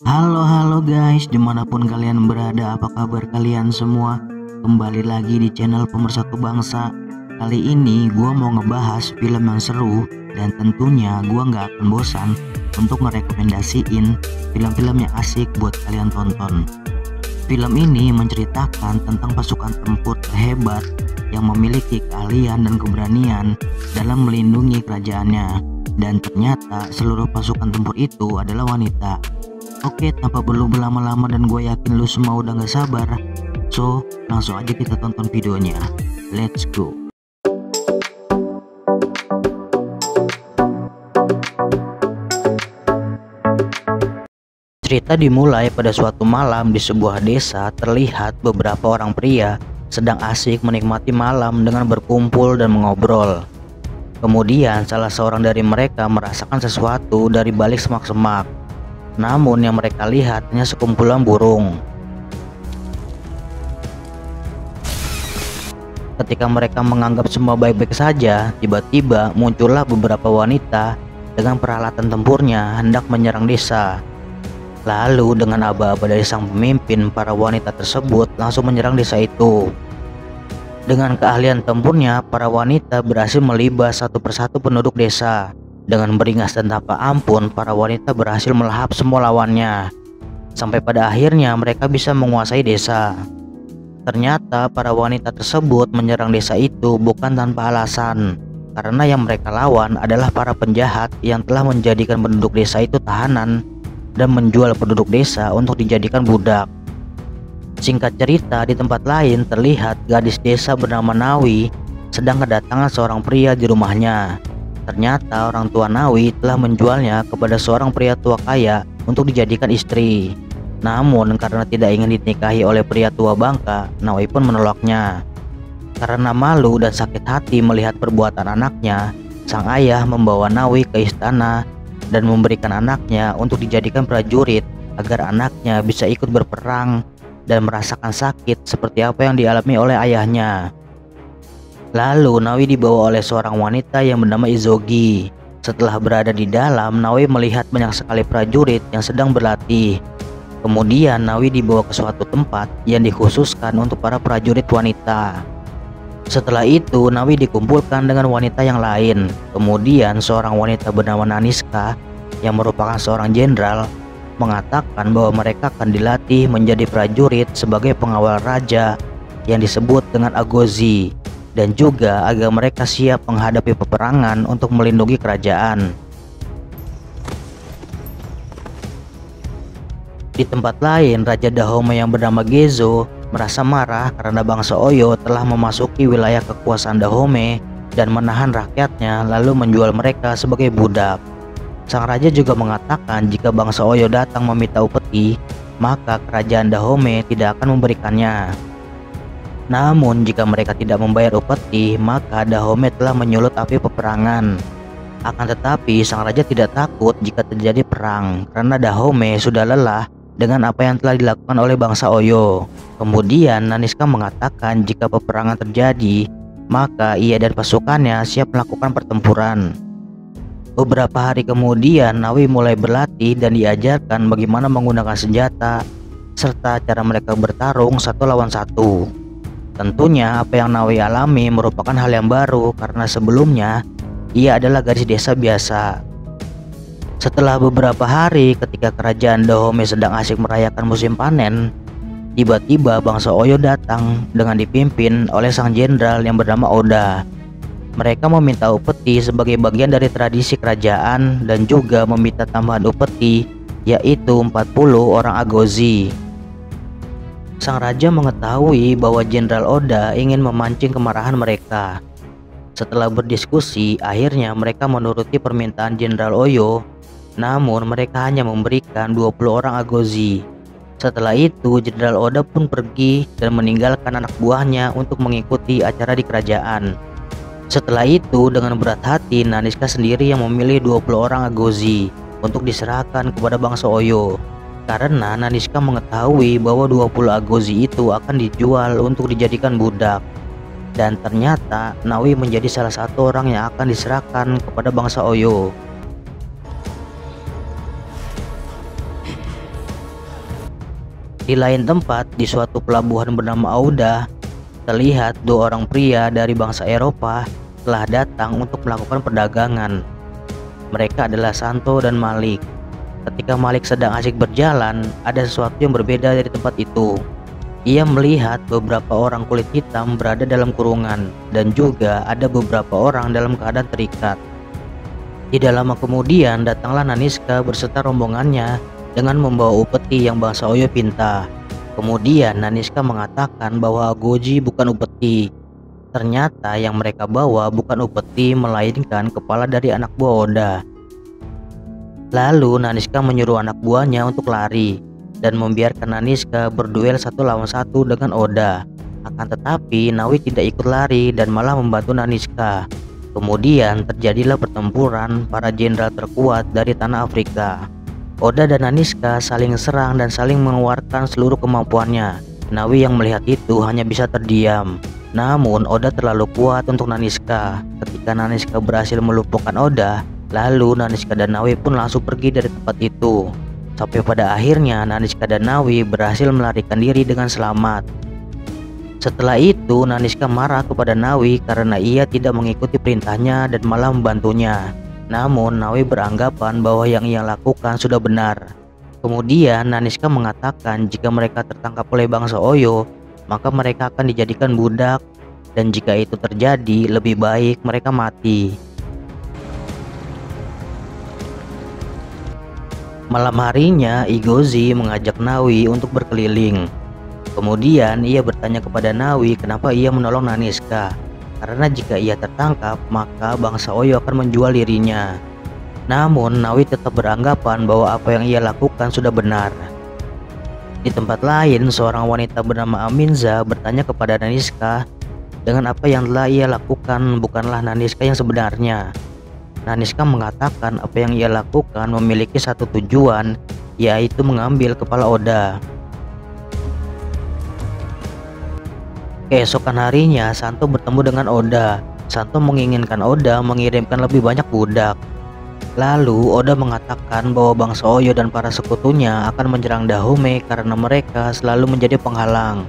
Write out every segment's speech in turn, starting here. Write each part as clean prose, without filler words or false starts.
Halo guys, dimanapun kalian berada, apa kabar kalian semua? Kembali lagi di channel Pemersatu Bangsa. Kali ini gue mau ngebahas film yang seru, dan tentunya gue nggak akan bosan untuk merekomendasiin film-film yang asik buat kalian tonton. Film ini menceritakan tentang pasukan tempur terhebat yang memiliki keahlian dan keberanian dalam melindungi kerajaannya, dan ternyata seluruh pasukan tempur itu adalah wanita. Oke, tanpa perlu berlama-lama dan gue yakin lu semua udah gak sabar. So, langsung aja kita tonton videonya. Let's go. Cerita dimulai pada suatu malam di sebuah desa. Terlihat beberapa orang pria sedang asik menikmati malam dengan berkumpul dan mengobrol. Kemudian salah seorang dari mereka merasakan sesuatu dari balik semak-semak. Namun yang mereka lihat hanya sekumpulan burung. Ketika mereka menganggap semua baik-baik saja, tiba-tiba muncullah beberapa wanita dengan peralatan tempurnya hendak menyerang desa. Lalu dengan aba-aba dari sang pemimpin, para wanita tersebut langsung menyerang desa itu. Dengan keahlian tempurnya, para wanita berhasil melibas satu persatu penduduk desa. Dengan beringas dan tanpa ampun, para wanita berhasil melahap semua lawannya. Sampai pada akhirnya mereka bisa menguasai desa. Ternyata para wanita tersebut menyerang desa itu bukan tanpa alasan, karena yang mereka lawan adalah para penjahat yang telah menjadikan penduduk desa itu tahanan dan menjual penduduk desa untuk dijadikan budak. Singkat cerita, di tempat lain terlihat gadis desa bernama Nawi sedang kedatangan seorang pria di rumahnya. Ternyata orang tua Nawi telah menjualnya kepada seorang pria tua kaya untuk dijadikan istri. Namun karena tidak ingin dinikahi oleh pria tua bangka, Nawi pun menolaknya. Karena malu dan sakit hati melihat perbuatan anaknya, sang ayah membawa Nawi ke istana dan memberikan anaknya untuk dijadikan prajurit agar anaknya bisa ikut berperang dan merasakan sakit seperti apa yang dialami oleh ayahnya. Lalu Nawi dibawa oleh seorang wanita yang bernama Izogi. Setelah berada di dalam, Nawi melihat banyak sekali prajurit yang sedang berlatih. Kemudian Nawi dibawa ke suatu tempat yang dikhususkan untuk para prajurit wanita. Setelah itu Nawi dikumpulkan dengan wanita yang lain. Kemudian seorang wanita bernama Naniska yang merupakan seorang jenderal mengatakan bahwa mereka akan dilatih menjadi prajurit sebagai pengawal raja yang disebut dengan Agozi, dan juga agar mereka siap menghadapi peperangan untuk melindungi kerajaan. Di tempat lain, Raja Dahomey yang bernama Gezo merasa marah karena bangsa Oyo telah memasuki wilayah kekuasaan Dahomey dan menahan rakyatnya lalu menjual mereka sebagai budak. Sang raja juga mengatakan jika bangsa Oyo datang meminta upeti, maka kerajaan Dahomey tidak akan memberikannya. Namun jika mereka tidak membayar upeti, maka Dahomey telah menyulut api peperangan. Akan tetapi sang raja tidak takut jika terjadi perang, karena Dahomey sudah lelah dengan apa yang telah dilakukan oleh bangsa Oyo. Kemudian Naniska mengatakan jika peperangan terjadi, maka ia dan pasukannya siap melakukan pertempuran. Beberapa hari kemudian Nawi mulai berlatih dan diajarkan bagaimana menggunakan senjata serta cara mereka bertarung satu lawan satu. Tentunya apa yang Nawi alami merupakan hal yang baru karena sebelumnya ia adalah gadis desa biasa. Setelah beberapa hari ketika kerajaan Dahomey sedang asik merayakan musim panen, tiba-tiba bangsa Oyo datang dengan dipimpin oleh sang jenderal yang bernama Oda. Mereka meminta upeti sebagai bagian dari tradisi kerajaan dan juga meminta tambahan upeti yaitu 40 orang Agozi. Sang raja mengetahui bahwa Jenderal Oda ingin memancing kemarahan mereka. Setelah berdiskusi, akhirnya mereka menuruti permintaan Jenderal Oyo. Namun mereka hanya memberikan 20 orang Agozi. Setelah itu Jenderal Oda pun pergi dan meninggalkan anak buahnya untuk mengikuti acara di kerajaan. Setelah itu dengan berat hati Naniska sendiri yang memilih 20 orang Agozi untuk diserahkan kepada bangsa Oyo. Karena Naniska mengetahui bahwa 20 Agozi itu akan dijual untuk dijadikan budak. Dan ternyata Nawi menjadi salah satu orang yang akan diserahkan kepada bangsa Oyo. Di lain tempat, di suatu pelabuhan bernama Auda, terlihat dua orang pria dari bangsa Eropa telah datang untuk melakukan perdagangan. Mereka adalah Santo dan Malik. Ketika Malik sedang asyik berjalan, ada sesuatu yang berbeda dari tempat itu. Ia melihat beberapa orang kulit hitam berada dalam kurungan, dan juga ada beberapa orang dalam keadaan terikat. Tidak lama kemudian datanglah Naniska berserta rombongannya dengan membawa upeti yang bangsa Oyo pinta. Kemudian Naniska mengatakan bahwa Agoji bukan upeti. Ternyata yang mereka bawa bukan upeti melainkan kepala dari anak buah Oda. Lalu Naniska menyuruh anak buahnya untuk lari dan membiarkan Naniska berduel 1 lawan 1 dengan Oda. Akan tetapi Nawi tidak ikut lari dan malah membantu Naniska. Kemudian terjadilah pertempuran para jenderal terkuat dari tanah Afrika. Oda dan Naniska saling serang dan saling mengeluarkan seluruh kemampuannya. Nawi yang melihat itu hanya bisa terdiam. Namun Oda terlalu kuat untuk Naniska. Ketika Naniska berhasil melumpuhkan Oda, lalu Naniska dan Nawi pun langsung pergi dari tempat itu. Sampai pada akhirnya Naniska dan Nawi berhasil melarikan diri dengan selamat. Setelah itu Naniska marah kepada Nawi karena ia tidak mengikuti perintahnya dan malah membantunya. Namun Nawi beranggapan bahwa yang ia lakukan sudah benar. Kemudian Naniska mengatakan jika mereka tertangkap oleh bangsa Oyo, maka mereka akan dijadikan budak, dan jika itu terjadi lebih baik mereka mati. Malam harinya Igozi mengajak Nawi untuk berkeliling. Kemudian ia bertanya kepada Nawi kenapa ia menolong Naniska. Karena jika ia tertangkap maka bangsa Oyo akan menjual dirinya. Namun Nawi tetap beranggapan bahwa apa yang ia lakukan sudah benar. Di tempat lain, seorang wanita bernama Aminza bertanya kepada Naniska dengan apa yang telah ia lakukan bukanlah Naniska yang sebenarnya. Naniska mengatakan apa yang ia lakukan memiliki satu tujuan, yaitu mengambil kepala Oda. Keesokan harinya Santo bertemu dengan Oda. Santo menginginkan Oda mengirimkan lebih banyak budak. Lalu Oda mengatakan bahwa bangsa Oyo dan para sekutunya akan menyerang Dahomey karena mereka selalu menjadi penghalang.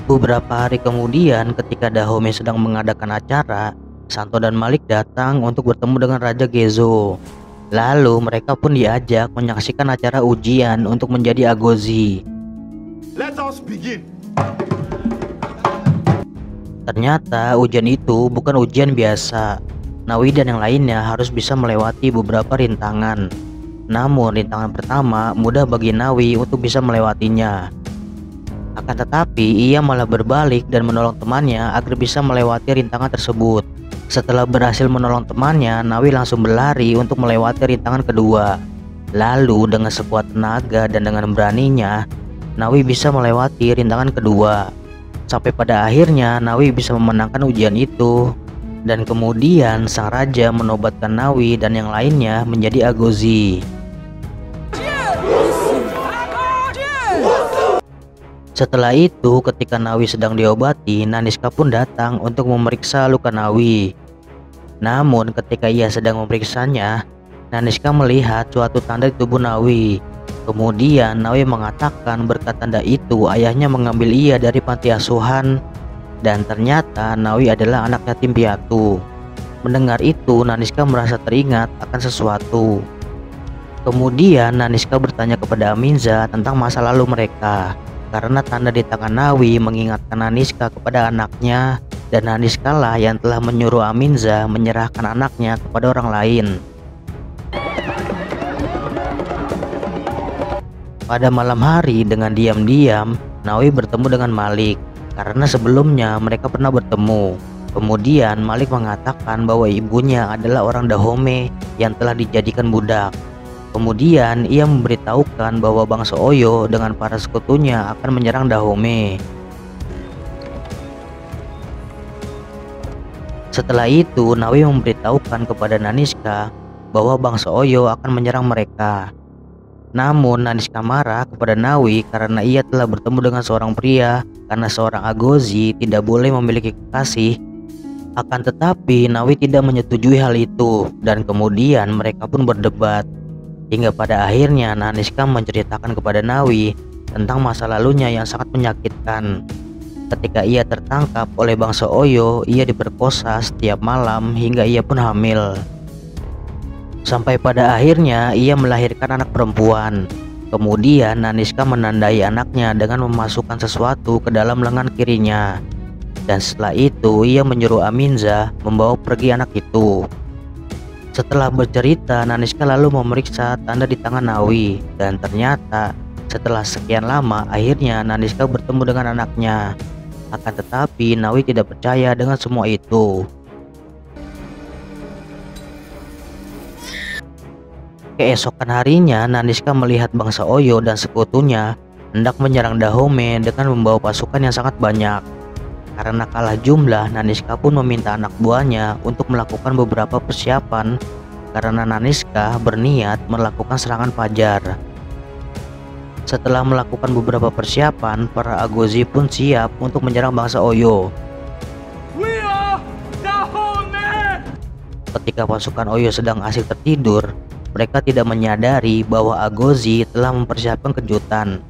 Beberapa hari kemudian ketika Dahomey sedang mengadakan acara, Santo dan Malik datang untuk bertemu dengan Raja Gezo. Lalu mereka pun diajak menyaksikan acara ujian untuk menjadi Agozi. Let us begin. Ternyata ujian itu bukan ujian biasa. Nawi dan yang lainnya harus bisa melewati beberapa rintangan. Namun rintangan pertama mudah bagi Nawi untuk bisa melewatinya. Akan tetapi ia malah berbalik dan menolong temannya agar bisa melewati rintangan tersebut. Setelah berhasil menolong temannya, Nawi langsung berlari untuk melewati rintangan kedua. Lalu dengan sekuat tenaga dan dengan beraninya, Nawi bisa melewati rintangan kedua. Sampai pada akhirnya Nawi bisa memenangkan ujian itu. Dan kemudian sang raja menobatkan Nawi dan yang lainnya menjadi Agozi. Setelah itu ketika Nawi sedang diobati, Naniska pun datang untuk memeriksa luka Nawi. Namun ketika ia sedang memeriksanya, Naniska melihat suatu tanda di tubuh Nawi. Kemudian Nawi mengatakan berkat tanda itu ayahnya mengambil ia dari panti asuhan. Dan ternyata Nawi adalah anak yatim piatu. Mendengar itu Naniska merasa teringat akan sesuatu. Kemudian Naniska bertanya kepada Aminza tentang masa lalu mereka. Karena tanda di tangan Nawi mengingatkan Naniska kepada anaknya, dan Naniska lah yang telah menyuruh Aminza menyerahkan anaknya kepada orang lain. Pada malam hari dengan diam-diam Nawi bertemu dengan Malik, karena sebelumnya mereka pernah bertemu. Kemudian Malik mengatakan bahwa ibunya adalah orang Dahomey yang telah dijadikan budak. Kemudian ia memberitahukan bahwa bangsa Oyo dengan para sekutunya akan menyerang Dahomey. Setelah itu Nawi memberitahukan kepada Naniska bahwa bangsa Oyo akan menyerang mereka. Namun Naniska marah kepada Nawi karena ia telah bertemu dengan seorang pria, karena seorang Agozi tidak boleh memiliki kekasih. Akan tetapi Nawi tidak menyetujui hal itu, dan kemudian mereka pun berdebat. Hingga pada akhirnya Naniska menceritakan kepada Nawi tentang masa lalunya yang sangat menyakitkan. Ketika ia tertangkap oleh bangsa Oyo, ia diperkosa setiap malam hingga ia pun hamil. Sampai pada akhirnya ia melahirkan anak perempuan. Kemudian Naniska menandai anaknya dengan memasukkan sesuatu ke dalam lengan kirinya. Dan setelah itu ia menyuruh Aminza membawa pergi anak itu. Setelah bercerita, Naniska lalu memeriksa tanda di tangan Nawi. Dan ternyata setelah sekian lama akhirnya Naniska bertemu dengan anaknya. Akan tetapi Nawi tidak percaya dengan semua itu. Keesokan harinya Naniska melihat bangsa Oyo dan sekutunya hendak menyerang Dahome dengan membawa pasukan yang sangat banyak. Karena kalah jumlah, Naniska pun meminta anak buahnya untuk melakukan beberapa persiapan karena Naniska berniat melakukan serangan fajar. Setelah melakukan beberapa persiapan, para Agozi pun siap untuk menyerang bangsa Oyo. We are Dahomey! Ketika pasukan Oyo sedang asik tertidur, mereka tidak menyadari bahwa Agozi telah mempersiapkan kejutan.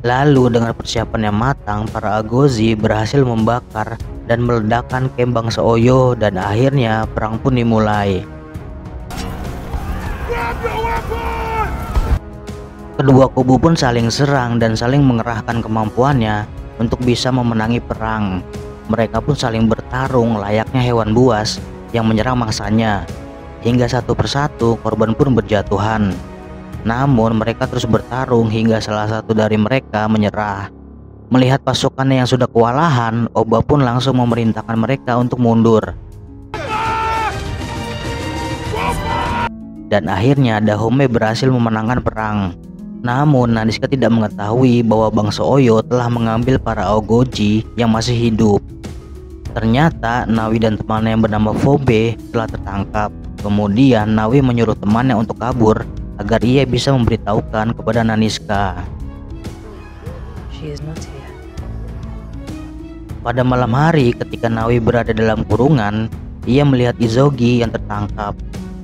Lalu dengan persiapan yang matang, para Agozi berhasil membakar dan meledakkan kamp bangsa Oyo dan akhirnya perang pun dimulai. Grab your weapon! Kedua kubu pun saling serang dan saling mengerahkan kemampuannya untuk bisa memenangi perang. Mereka pun saling bertarung layaknya hewan buas yang menyerang mangsanya. Hingga satu persatu korban pun berjatuhan. Namun mereka terus bertarung hingga salah satu dari mereka menyerah. Melihat pasukannya yang sudah kewalahan, Oba pun langsung memerintahkan mereka untuk mundur. Dan akhirnya Dahome berhasil memenangkan perang. Namun Naniska tidak mengetahui bahwa bangsa Oyo telah mengambil para Agoji yang masih hidup. Ternyata Nawi dan temannya yang bernama Fobe telah tertangkap. Kemudian Nawi menyuruh temannya untuk kabur agar ia bisa memberitahukan kepada Naniska. Pada malam hari ketika Nawi berada dalam kurungan, ia melihat Izogi yang tertangkap.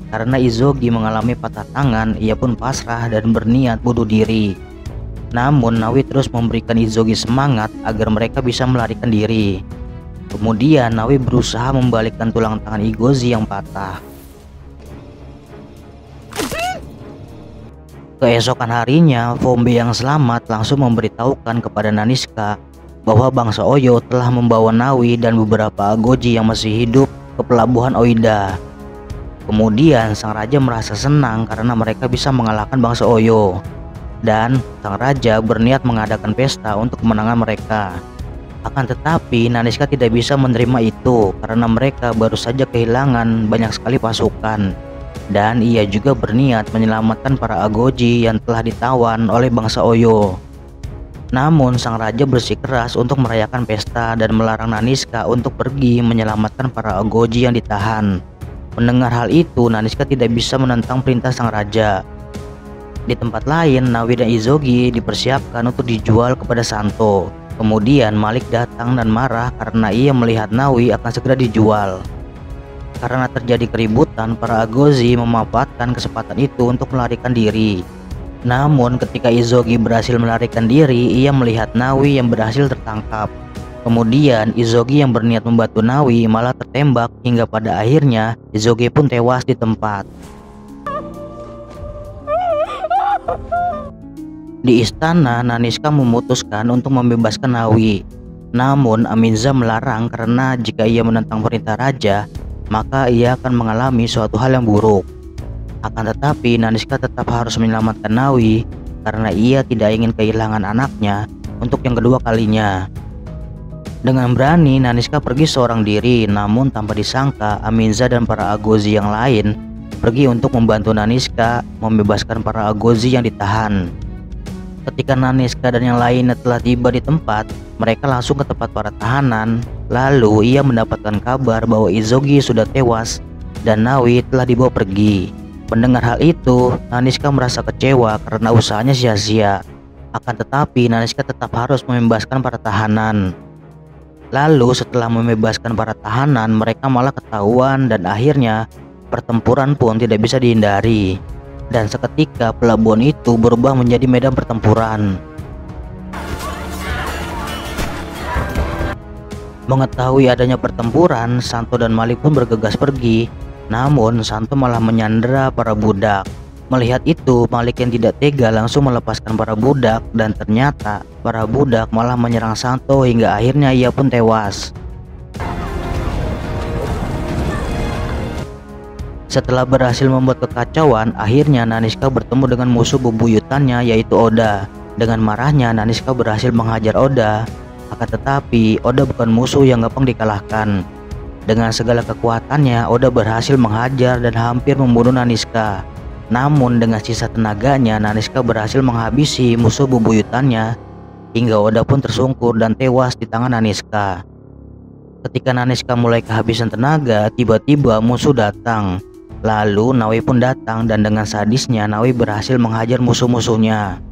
Karena Izogi mengalami patah tangan, ia pun pasrah dan berniat bunuh diri. Namun Nawi terus memberikan Izogi semangat agar mereka bisa melarikan diri. Kemudian Nawi berusaha membalikkan tulang tangan Igozi yang patah. Keesokan harinya, Fombe yang selamat langsung memberitahukan kepada Naniska bahwa bangsa Oyo telah membawa Nawi dan beberapa Agoji yang masih hidup ke pelabuhan Oida. Kemudian sang raja merasa senang karena mereka bisa mengalahkan bangsa Oyo. Dan sang raja berniat mengadakan pesta untuk kemenangan mereka. Akan tetapi Naniska tidak bisa menerima itu karena mereka baru saja kehilangan banyak sekali pasukan. Dan ia juga berniat menyelamatkan para Agoji yang telah ditawan oleh bangsa Oyo. Namun sang raja bersikeras untuk merayakan pesta dan melarang Naniska untuk pergi menyelamatkan para Agoji yang ditahan. Mendengar hal itu, Naniska tidak bisa menentang perintah sang raja. Di tempat lain, Nawi dan Izogi dipersiapkan untuk dijual kepada Santo. Kemudian Malik datang dan marah karena ia melihat Nawi akan segera dijual. Karena terjadi keributan, para Agozi memanfaatkan kesempatan itu untuk melarikan diri. Namun ketika Izogi berhasil melarikan diri, ia melihat Nawi yang berhasil tertangkap. Kemudian Izogi yang berniat membantu Nawi malah tertembak hingga pada akhirnya Izogi pun tewas di tempat. Di istana, Naniska memutuskan untuk membebaskan Nawi. Namun Aminza melarang karena jika ia menentang perintah raja, maka ia akan mengalami suatu hal yang buruk. Akan tetapi Naniska tetap harus menyelamatkan Nawi karena ia tidak ingin kehilangan anaknya untuk yang kedua kalinya. Dengan berani, Naniska pergi seorang diri, namun tanpa disangka Aminza dan para Agozi yang lain pergi untuk membantu Naniska membebaskan para Agozi yang ditahan. Ketika Naniska dan yang lainnya telah tiba di tempat, mereka langsung ke tempat para tahanan. Lalu ia mendapatkan kabar bahwa Izogi sudah tewas dan Nawi telah dibawa pergi. Mendengar hal itu, Naniska merasa kecewa karena usahanya sia-sia. Akan tetapi Naniska tetap harus membebaskan para tahanan. Lalu setelah membebaskan para tahanan, mereka malah ketahuan dan akhirnya pertempuran pun tidak bisa dihindari. dan seketika pelabuhan itu berubah menjadi medan pertempuran. Mengetahui adanya pertempuran, Santo dan Malik pun bergegas pergi. Namun Santo malah menyandera para budak. Melihat itu, Malik yang tidak tega langsung melepaskan para budak, dan ternyata para budak malah menyerang Santo hingga akhirnya ia pun tewas. Setelah berhasil membuat kekacauan, akhirnya Naniska bertemu dengan musuh bebuyutannya yaitu Oda. Dengan marahnya, Naniska berhasil menghajar Oda. Akan tetapi, Oda bukan musuh yang gampang dikalahkan. Dengan segala kekuatannya, Oda berhasil menghajar dan hampir membunuh Naniska. Namun dengan sisa tenaganya, Naniska berhasil menghabisi musuh bebuyutannya hingga Oda pun tersungkur dan tewas di tangan Naniska. Ketika Naniska mulai kehabisan tenaga, tiba-tiba musuh datang. Lalu Nawi pun datang dan dengan sadisnya Nawi berhasil menghajar musuh-musuhnya.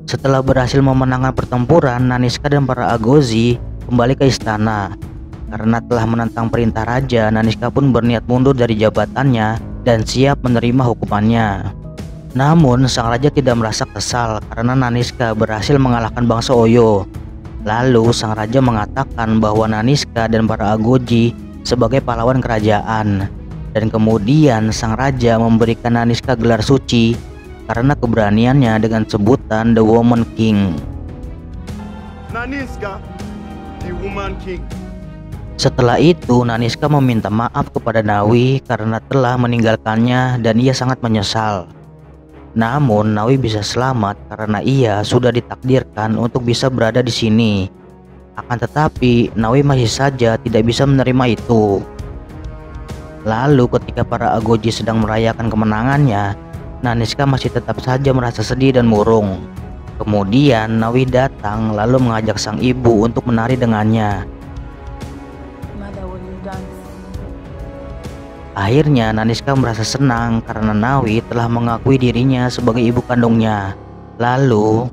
Setelah berhasil memenangkan pertempuran, Naniska dan para Agozi kembali ke istana. Karena telah menentang perintah raja, Naniska pun berniat mundur dari jabatannya dan siap menerima hukumannya. Namun sang raja tidak merasa kesal karena Naniska berhasil mengalahkan bangsa Oyo. Lalu sang raja mengatakan bahwa Naniska dan para Agoji sebagai pahlawan kerajaan. Dan kemudian sang raja memberikan Naniska gelar suci karena keberaniannya dengan sebutan The Woman King. Naniska, the Woman King. Setelah itu Naniska meminta maaf kepada Nawi karena telah meninggalkannya dan ia sangat menyesal. Namun Nawi bisa selamat karena ia sudah ditakdirkan untuk bisa berada di sini. Akan tetapi Nawi masih saja tidak bisa menerima itu. Lalu ketika para Agoji sedang merayakan kemenangannya, Naniska masih tetap saja merasa sedih dan murung. Kemudian Nawi datang lalu mengajak sang ibu untuk menari dengannya. Akhirnya Naniska merasa senang karena Nawi telah mengakui dirinya sebagai ibu kandungnya. Lalu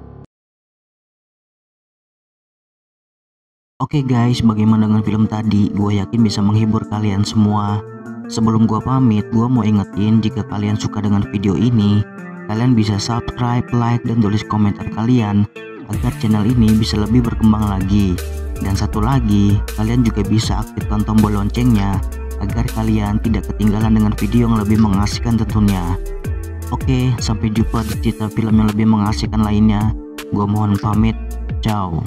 Oke guys, bagaimana dengan film tadi? Gue yakin bisa menghibur kalian semua. Sebelum gua pamit, gua mau ingetin jika kalian suka dengan video ini, kalian bisa subscribe, like, dan tulis komentar kalian agar channel ini bisa lebih berkembang lagi. Dan satu lagi, kalian juga bisa aktifkan tombol loncengnya agar kalian tidak ketinggalan dengan video yang lebih mengasihkan tentunya. Oke, sampai jumpa di cerita film yang lebih mengasihkan lainnya. Gua mohon pamit, ciao.